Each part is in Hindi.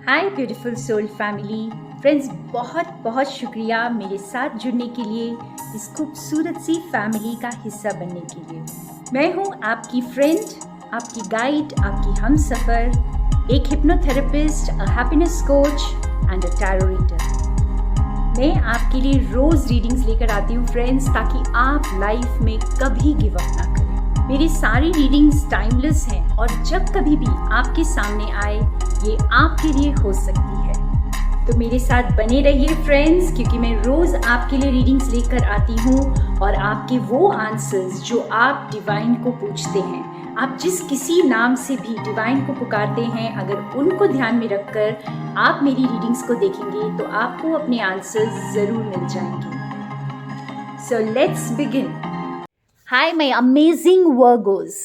हाय ब्यूटीफुल सोल फैमिली फ्रेंड्स, बहुत बहुत शुक्रिया मेरे साथ जुड़ने के लिए, इस खूबसूरत सी फैमिली का हिस्सा बनने के लिए। मैं हूँ आपकी फ्रेंड, आपकी गाइड, आपकी हमसफ़र, एक hypnotherapist, a happiness coach and a tarot reader. मैं आपके लिए रोज़ रीडिंग्स लेकर आती हूँ फ्रेंड्स, ताकि आप लाइफ में कभी गिव अप ना करें। मेरी सारी रीडिंग्स टाइमलेस हैं और जब कभी भी आपके सामने आए ये आपके लिए हो सकती है। तो मेरे साथ बने रहिए फ्रेंड्स, क्योंकि मैं रोज़ आपके लिए रीडिंग्स लेकर आती हूँ और आपके वो आंसर्स जो आप डिवाइन को पूछते हैं, आप जिस किसी नाम से भी डिवाइन को पुकारते हैं, अगर उनको ध्यान में रखकर आप मेरी रीडिंग्स को देखेंगे तो आपको अपने आंसर्स ज़रूर मिल जाएंगे। So let's begin. Hi my amazing Virgo's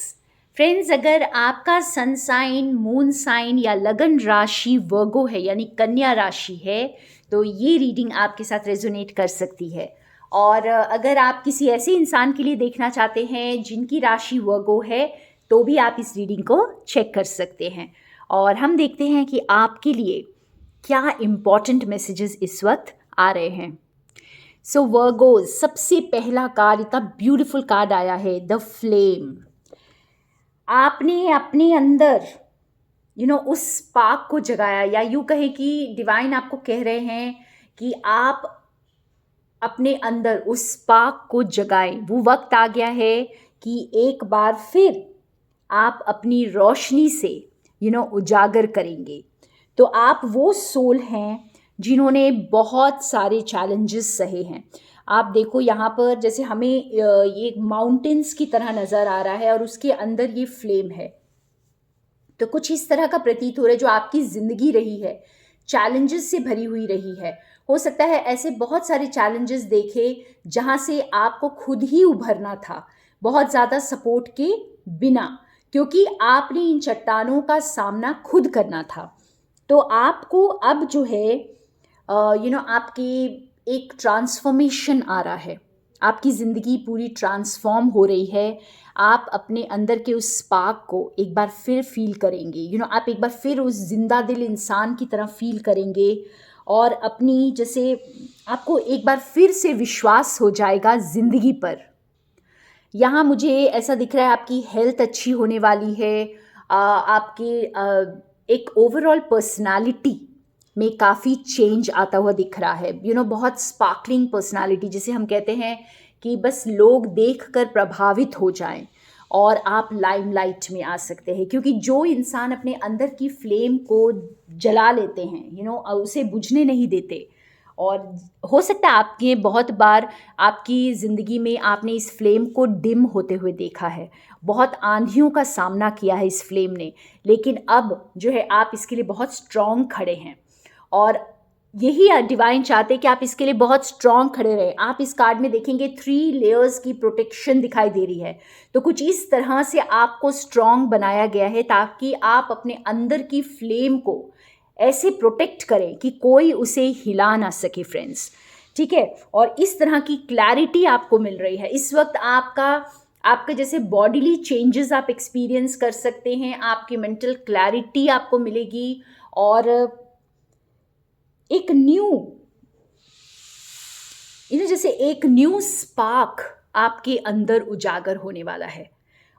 friends, अगर आपका सन साइन, मून साइन या लगन राशि वर्गो है यानी कन्या राशि है, तो ये रीडिंग आपके साथ रेजोनेट कर सकती है। और अगर आप किसी ऐसे इंसान के लिए देखना चाहते हैं जिनकी राशि वर्गो है, तो भी आप इस रीडिंग को चेक कर सकते हैं। और हम देखते हैं कि आपके लिए क्या इम्पॉर्टेंट मैसेजेस इस वक्त आ रहे हैं। सो वर्गोज, सबसे पहला कार्ड, इतना ब्यूटीफुल कार्ड आया है, द फ्लेम। आपने अपने अंदर उस स्पार्क को जगाया, या यूँ कहें कि डिवाइन आपको कह रहे हैं कि आप अपने अंदर उस स्पार्क को जगाएं। वो वक्त आ गया है कि एक बार फिर आप अपनी रोशनी से उजागर करेंगे। तो आप वो सोल हैं जिन्होंने बहुत सारे चैलेंजेस सहे हैं। आप देखो यहाँ पर, जैसे हमें ये माउंटेन्स की तरह नज़र आ रहा है और उसके अंदर ये फ्लेम है। तो कुछ इस तरह का प्रतीत हो रहा है जो आपकी ज़िंदगी रही है, चैलेंजेस से भरी हुई रही है। हो सकता है ऐसे बहुत सारे चैलेंजेस देखे जहाँ से आपको खुद ही उभरना था, बहुत ज़्यादा सपोर्ट के बिना, क्योंकि आपने इन चट्टानों का सामना खुद करना था। तो आपको अब जो है आपकी एक ट्रांसफॉर्मेशन आ रहा है, आपकी ज़िंदगी पूरी ट्रांसफॉर्म हो रही है। आप अपने अंदर के उस स्पार्क को एक बार फिर फील करेंगे, आप एक बार फिर उस जिंदा दिल इंसान की तरह फील करेंगे, और अपनी, जैसे आपको एक बार फिर से विश्वास हो जाएगा ज़िंदगी पर। यहाँ मुझे ऐसा दिख रहा है आपकी हेल्थ अच्छी होने वाली है, आपकी एक ओवरऑल पर्सनालिटी में काफ़ी चेंज आता हुआ दिख रहा है। बहुत स्पार्कलिंग पर्सनालिटी, जिसे हम कहते हैं कि बस लोग देखकर प्रभावित हो जाएं और आप लाइमलाइट में आ सकते हैं। क्योंकि जो इंसान अपने अंदर की फ्लेम को जला लेते हैं, उसे बुझने नहीं देते, और हो सकता है आपके बहुत बार आपकी ज़िंदगी में आपने इस फ्लेम को डिम होते हुए देखा है, बहुत आंधियों का सामना किया है इस फ्लेम ने, लेकिन अब जो है आप इसके लिए बहुत स्ट्रॉन्ग खड़े हैं। और यही डिवाइन चाहते हैं कि आप इसके लिए बहुत स्ट्रॉन्ग खड़े रहें। आप इस कार्ड में देखेंगे 3 लेयर्स की प्रोटेक्शन दिखाई दे रही है। तो कुछ इस तरह से आपको स्ट्रॉन्ग बनाया गया है ताकि आप अपने अंदर की फ्लेम को ऐसे प्रोटेक्ट करें कि कोई उसे हिला ना सके फ्रेंड्स, ठीक है। और इस तरह की क्लैरिटी आपको मिल रही है इस वक्त। आपके जैसे बॉडीली चेंजेस आप एक्सपीरियंस कर सकते हैं, आपकी मेंटल क्लैरिटी आपको मिलेगी, और एक जैसे एक न्यू स्पार्क आपके अंदर उजागर होने वाला है,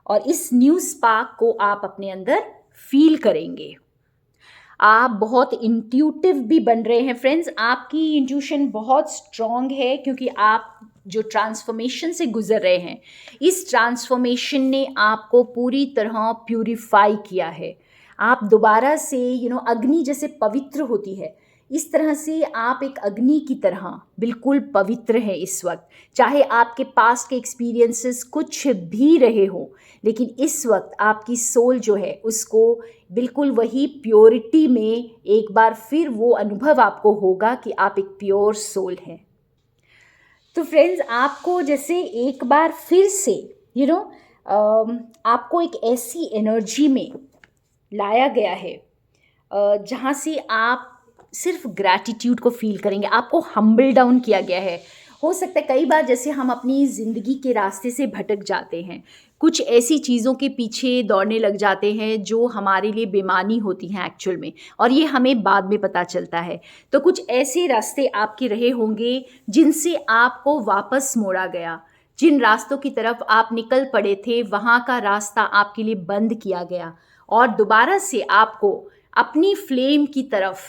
और इस न्यू स्पार्क को आप अपने अंदर फील करेंगे। आप बहुत इंट्यूटिव भी बन रहे हैं फ्रेंड्स, आपकी इंट्यूशन बहुत स्ट्रॉन्ग है, क्योंकि आप जो ट्रांसफॉर्मेशन से गुजर रहे हैं, इस ट्रांसफॉर्मेशन ने आपको पूरी तरह प्यूरिफाई किया है। आप दोबारा से अग्नि जैसे पवित्र होती है, इस तरह से आप एक अग्नि की तरह बिल्कुल पवित्र हैं इस वक्त। चाहे आपके पास के एक्सपीरियंसेस कुछ भी रहे हो, लेकिन इस वक्त आपकी सोल जो है उसको बिल्कुल वही प्योरिटी में एक बार फिर वो अनुभव आपको होगा कि आप एक प्योर सोल हैं। तो फ्रेंड्स, आपको जैसे एक बार फिर से आपको एक ऐसी एनर्जी में लाया गया है जहाँ से आप सिर्फ ग्रैटिट्यूड को फील करेंगे। आपको हम्बल डाउन किया गया है, हो सकता है कई बार जैसे हम अपनी ज़िंदगी के रास्ते से भटक जाते हैं, कुछ ऐसी चीज़ों के पीछे दौड़ने लग जाते हैं जो हमारे लिए बेमानी होती हैं एक्चुअल में, और ये हमें बाद में पता चलता है। तो कुछ ऐसे रास्ते आपके रहे होंगे जिनसे आपको वापस मोड़ा गया, जिन रास्तों की तरफ आप निकल पड़े थे वहाँ का रास्ता आपके लिए बंद किया गया और दोबारा से आपको अपनी फ्लेम की तरफ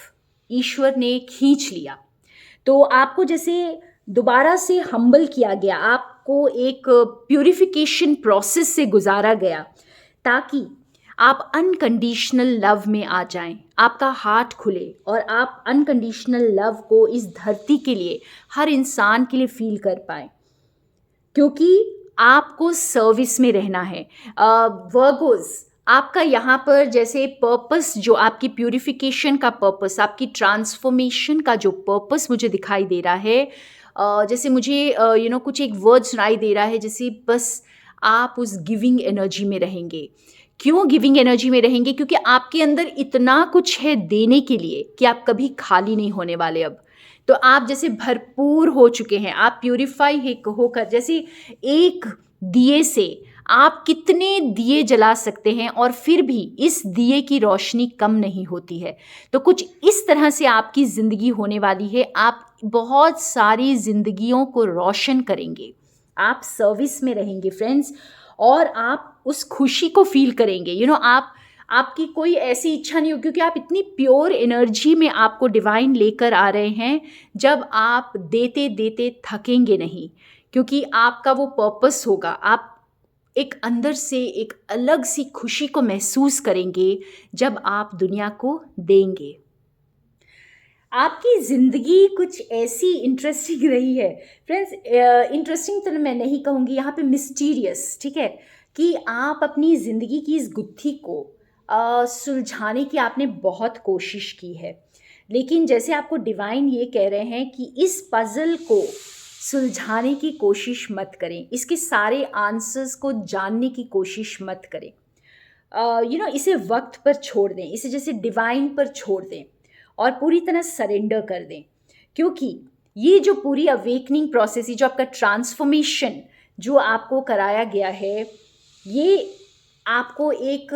ईश्वर ने खींच लिया। तो आपको जैसे दोबारा से हम्बल किया गया, आपको एक प्यूरिफिकेशन प्रोसेस से गुजारा गया ताकि आप अनकंडीशनल लव में आ जाएं, आपका हार्ट खुले और आप अनकंडीशनल लव को इस धरती के लिए, हर इंसान के लिए फील कर पाएं, क्योंकि आपको सर्विस में रहना है। वर्गोस, आपका यहाँ पर जैसे पर्पस, जो आपकी प्यूरिफिकेशन का पर्पस, आपकी ट्रांसफॉर्मेशन का जो पर्पस मुझे दिखाई दे रहा है, जैसे मुझे कुछ एक वर्ड सुनाई दे रहा है, जैसे बस आप उस गिविंग एनर्जी में रहेंगे। क्यों गिविंग एनर्जी में रहेंगे? क्योंकि आपके अंदर इतना कुछ है देने के लिए कि आप कभी खाली नहीं होने वाले। अब तो आप जैसे भरपूर हो चुके हैं, आप प्यूरिफाई होकर, जैसे एक दिए से आप कितने दिए जला सकते हैं और फिर भी इस दिए की रोशनी कम नहीं होती है। तो कुछ इस तरह से आपकी ज़िंदगी होने वाली है। आप बहुत सारी ज़िंदगियों को रोशन करेंगे, आप सर्विस में रहेंगे फ्रेंड्स, और आप उस खुशी को फील करेंगे। आपकी कोई ऐसी इच्छा नहीं हो, क्योंकि आप इतनी प्योर एनर्जी में आपको डिवाइन लेकर आ रहे हैं, जब आप देते देते थकेंगे नहीं, क्योंकि आपका वो पर्पस होगा। आप एक अंदर से एक अलग सी खुशी को महसूस करेंगे जब आप दुनिया को देंगे। आपकी ज़िंदगी कुछ ऐसी इंटरेस्टिंग रही है फ्रेंड्स। इंटरेस्टिंग तो मैं नहीं कहूँगी, यहाँ पे मिस्टीरियस, ठीक है, कि आप अपनी ज़िंदगी की इस गुत्थी को सुलझाने की आपने बहुत कोशिश की है, लेकिन जैसे आपको डिवाइन ये कह रहे हैं कि इस पज़ल को सुलझाने की कोशिश मत करें, इसके सारे आंसर्स को जानने की कोशिश मत करें। इसे वक्त पर छोड़ दें, इसे जैसे डिवाइन पर छोड़ दें और पूरी तरह सरेंडर कर दें, क्योंकि ये जो पूरी अवेकनिंग प्रोसेस, ये जो आपका ट्रांसफॉर्मेशन जो आपको कराया गया है, ये आपको एक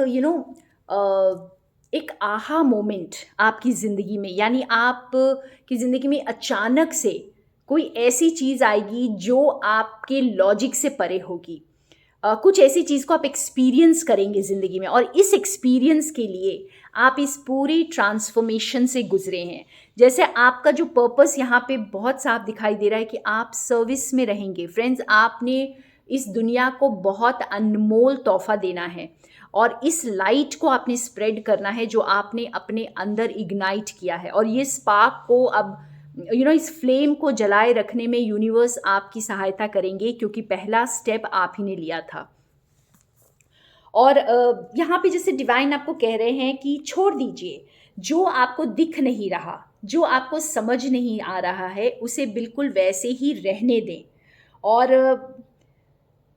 एक आहा मोमेंट आपकी ज़िंदगी में, यानी आप की ज़िंदगी में अचानक से कोई ऐसी चीज़ आएगी जो आपके लॉजिक से परे होगी। कुछ ऐसी चीज़ को आप एक्सपीरियंस करेंगे ज़िंदगी में, और इस एक्सपीरियंस के लिए आप इस पूरी ट्रांसफॉर्मेशन से गुजरे हैं। जैसे आपका जो पर्पस यहाँ पे बहुत साफ दिखाई दे रहा है कि आप सर्विस में रहेंगे फ्रेंड्स। आपने इस दुनिया को बहुत अनमोल तोहफा देना है और इस लाइट को आपने स्प्रेड करना है जो आपने अपने अंदर इग्नाइट किया है, और ये स्पार्क को अब इस फ्लेम को जलाए रखने में यूनिवर्स आपकी सहायता करेंगे, क्योंकि पहला स्टेप आप ही ने लिया था। और यहाँ पे जैसे डिवाइन आपको कह रहे हैं कि छोड़ दीजिए जो आपको दिख नहीं रहा, जो आपको समझ नहीं आ रहा है, उसे बिल्कुल वैसे ही रहने दें, और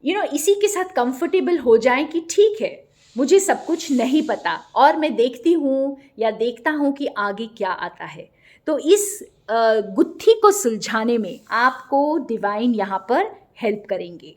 इसी के साथ कंफर्टेबल हो जाएं कि ठीक है, मुझे सब कुछ नहीं पता और मैं देखती हूँ या देखता हूँ कि आगे क्या आता है। तो इस गुत्थी को सुलझाने में आपको डिवाइन यहाँ पर हेल्प करेंगे,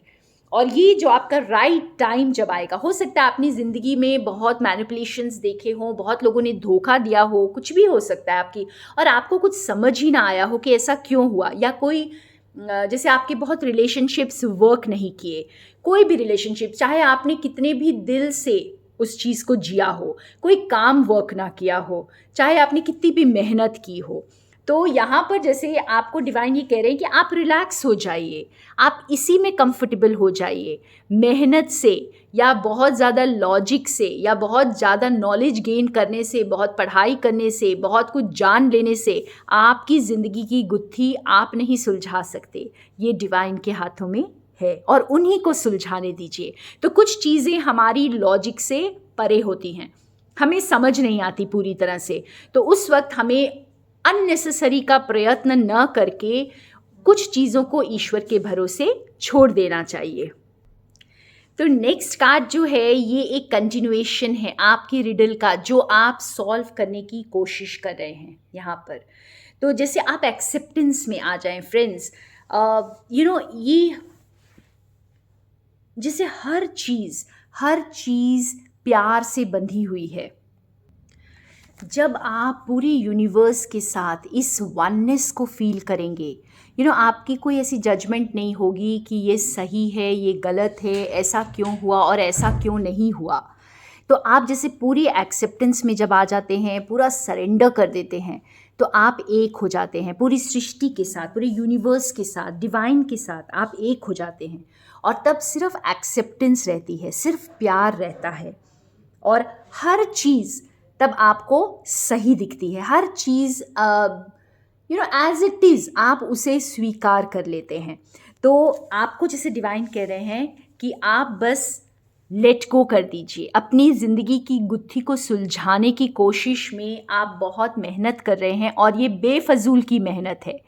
और ये जो आपका राइट टाइम जब आएगा, हो सकता है अपनी ज़िंदगी में बहुत मैनिपुलेशंस देखे हों, बहुत लोगों ने धोखा दिया हो, कुछ भी हो सकता है आपकी, और आपको कुछ समझ ही ना आया हो कि ऐसा क्यों हुआ, या कोई जैसे आपके बहुत रिलेशनशिप्स वर्क नहीं किए, कोई भी रिलेशनशिप, चाहे आपने कितने भी दिल से उस चीज़ को जिया हो, कोई काम वर्क ना किया हो, चाहे आपने कितनी भी मेहनत की हो, तो यहाँ पर जैसे आपको डिवाइन ये कह रहे हैं कि आप रिलैक्स हो जाइए, आप इसी में कंफर्टेबल हो जाइए। मेहनत से या बहुत ज़्यादा लॉजिक से या बहुत ज़्यादा नॉलेज गेन करने से, बहुत पढ़ाई करने से, बहुत कुछ जान लेने से आपकी ज़िंदगी की गुत्थी आप नहीं सुलझा सकते। ये डिवाइन के हाथों में है और उन्हीं को सुलझाने दीजिए। तो कुछ चीज़ें हमारी लॉजिक से परे होती हैं, हमें समझ नहीं आती पूरी तरह से, तो उस वक्त हमें अननेसेसरी का प्रयत्न न करके कुछ चीज़ों को ईश्वर के भरोसे छोड़ देना चाहिए। तो नेक्स्ट कार्ड जो है ये एक कंटिन्यूएशन है आपकी रिडल का, जो आप सॉल्व करने की कोशिश कर रहे हैं यहाँ पर। तो जैसे आप एक्सेप्टेंस में आ जाएं फ्रेंड्स, ये जैसे हर चीज़ प्यार से बंधी हुई है। जब आप पूरे यूनिवर्स के साथ इस वननेस को फील करेंगे, आपकी कोई ऐसी जजमेंट नहीं होगी कि ये सही है, ये गलत है, ऐसा क्यों हुआ और ऐसा क्यों नहीं हुआ। तो आप जैसे पूरी एक्सेप्टेंस में जब आ जाते हैं, पूरा सरेंडर कर देते हैं, तो आप एक हो जाते हैं पूरी सृष्टि के साथ, पूरे यूनिवर्स के साथ, डिवाइन के साथ आप एक हो जाते हैं। और तब सिर्फ एक्सेप्टेंस रहती है, सिर्फ प्यार रहता है। और हर चीज़ तब आपको सही दिखती है, हर चीज़ एज इट इज़ आप उसे स्वीकार कर लेते हैं। तो आपको जैसे डिवाइन कह रहे हैं कि आप बस लेट गो कर दीजिए। अपनी ज़िंदगी की गुत्थी को सुलझाने की कोशिश में आप बहुत मेहनत कर रहे हैं और ये बेफजूल की मेहनत है।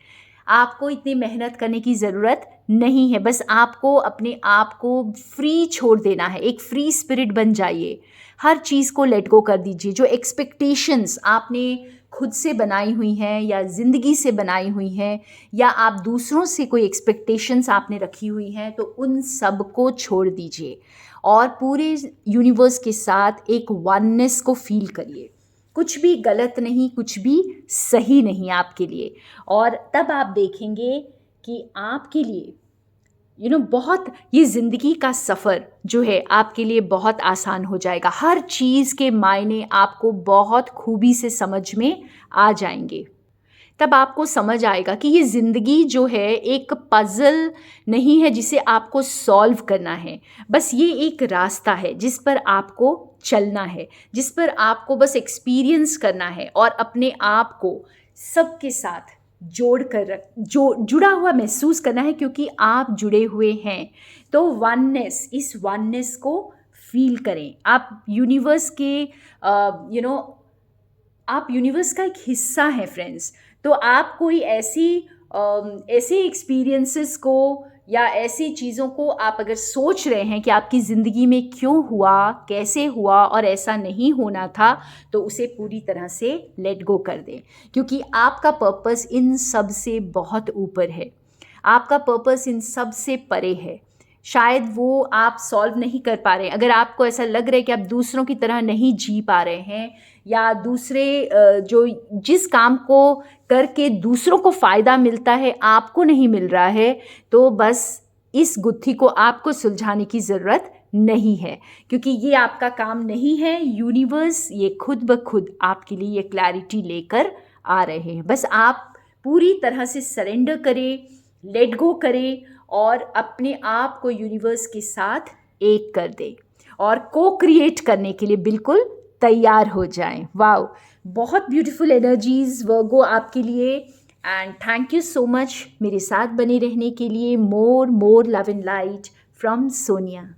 आपको इतनी मेहनत करने की ज़रूरत नहीं है। बस आपको अपने आप को फ्री छोड़ देना है, एक फ्री स्पिरिट बन जाइए। हर चीज़ को लेट गो कर दीजिए। जो एक्सपेक्टेशंस आपने खुद से बनाई हुई हैं या ज़िंदगी से बनाई हुई हैं, या आप दूसरों से कोई एक्सपेक्टेशंस आपने रखी हुई हैं, तो उन सब को छोड़ दीजिए और पूरे यूनिवर्स के साथ एक वननेस को फील करिए। कुछ भी गलत नहीं, कुछ भी सही नहीं आपके लिए। और तब आप देखेंगे कि आपके लिए बहुत ये ज़िंदगी का सफ़र जो है आपके लिए बहुत आसान हो जाएगा। हर चीज़ के मायने आपको बहुत खूबी से समझ में आ जाएंगे। तब आपको समझ आएगा कि ये ज़िंदगी जो है एक पज़ल नहीं है जिसे आपको सॉल्व करना है। बस ये एक रास्ता है जिस पर आपको चलना है, जिस पर आपको बस एक्सपीरियंस करना है और अपने आप को सबके साथ जुड़ा हुआ महसूस करना है, क्योंकि आप जुड़े हुए हैं। तो इस वननेस को फील करें। आप यूनिवर्स के आप यूनिवर्स का एक हिस्सा हैं फ्रेंड्स। तो आप कोई ऐसे एक्सपीरियंसेस को या ऐसी चीज़ों को आप अगर सोच रहे हैं कि आपकी ज़िंदगी में क्यों हुआ, कैसे हुआ और ऐसा नहीं होना था, तो उसे पूरी तरह से लेट गो कर दें, क्योंकि आपका पर्पस इन सब से बहुत ऊपर है। आपका पर्पस इन सब से परे है। शायद वो आप सॉल्व नहीं कर पा रहे हैं। अगर आपको ऐसा लग रहा है कि आप दूसरों की तरह नहीं जी पा रहे हैं, या दूसरे जो जिस काम को करके दूसरों को फ़ायदा मिलता है आपको नहीं मिल रहा है, तो बस इस गुत्थी को आपको सुलझाने की ज़रूरत नहीं है, क्योंकि ये आपका काम नहीं है। यूनिवर्स ये खुद ब खुद आपके लिए ये क्लैरिटी लेकर आ रहे हैं। बस आप पूरी तरह से सरेंडर करें, लेट गो करें और अपने आप को यूनिवर्स के साथ एक कर दें और को क्रिएट करने के लिए बिल्कुल तैयार हो जाएं। वाओ, बहुत ब्यूटीफुल एनर्जीज वर्गो आपके लिए। And thank you so much मेरे साथ बने रहने के लिए। More love and light from Sonia.